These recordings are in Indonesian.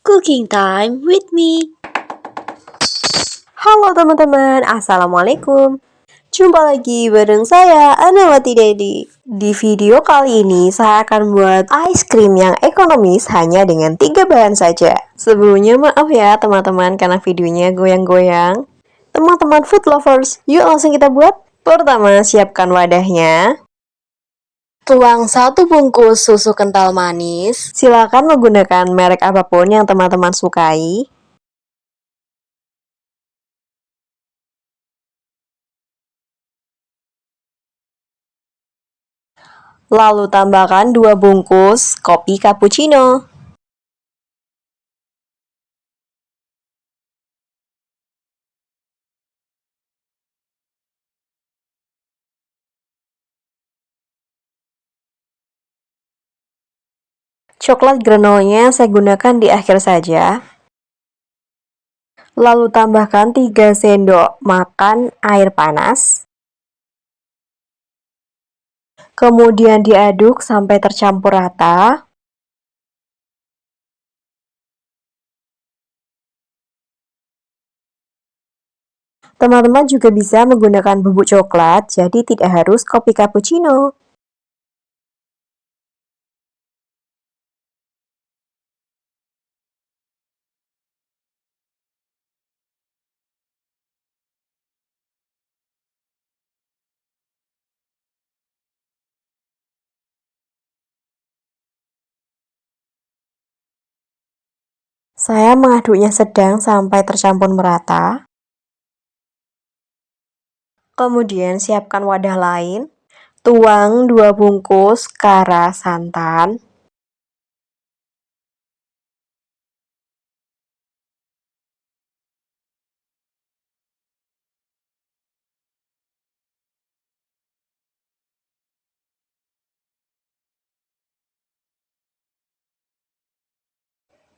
Cooking time with me. Halo teman-teman, Assalamualaikum. Jumpa lagi bareng saya, Anawati Dedi. Di video kali ini, saya akan buat ice cream yang ekonomis hanya dengan 3 bahan saja. Sebelumnya maaf ya teman-teman, karena videonya goyang-goyang. Teman-teman food lovers, yuk langsung kita buat. Pertama, siapkan wadahnya. Tuang 1 bungkus susu kental manis. Silakan menggunakan merek apapun yang teman-teman sukai. Lalu tambahkan 2 bungkus kopi cappuccino. Coklat granulanya saya gunakan di akhir saja. Lalu tambahkan 3 sendok makan air panas. Kemudian diaduk sampai tercampur rata. Teman-teman juga bisa menggunakan bubuk coklat, jadi tidak harus kopi cappuccino. Saya mengaduknya sedang sampai tercampur merata. Kemudian siapkan wadah lain. Tuang 2 bungkus kara santan.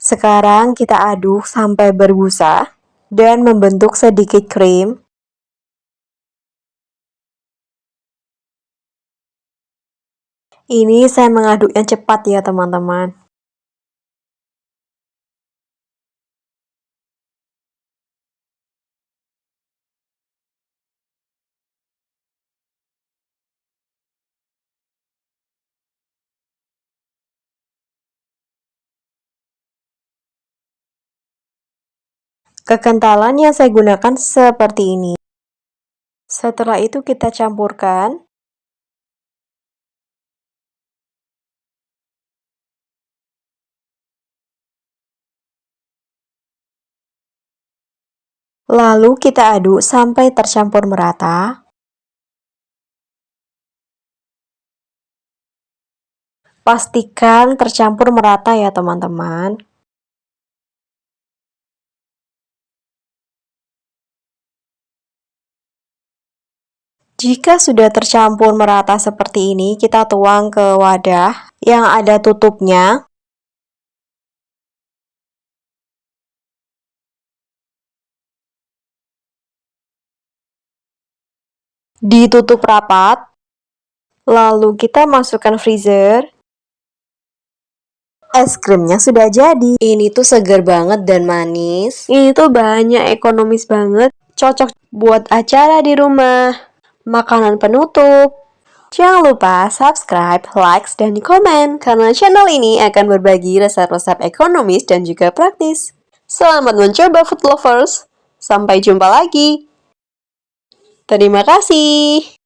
Sekarang kita aduk sampai berbusa dan membentuk sedikit krim. Ini saya mengaduknya cepat ya teman-teman. Kekentalan yang saya gunakan seperti ini. Setelah itu kita campurkan. Lalu kita aduk sampai tercampur merata. Pastikan tercampur merata ya teman-teman. Jika sudah tercampur merata seperti ini, kita tuang ke wadah yang ada tutupnya. Ditutup rapat. Lalu kita masukkan freezer. Es krimnya sudah jadi. Ini tuh segar banget dan manis. Ini tuh bahannya ekonomis banget. Cocok buat acara di rumah. Makanan penutup. Jangan lupa subscribe, like, dan komen. Karena channel ini akan berbagi resep-resep ekonomis dan juga praktis. Selamat mencoba food lovers. Sampai jumpa lagi. Terima kasih.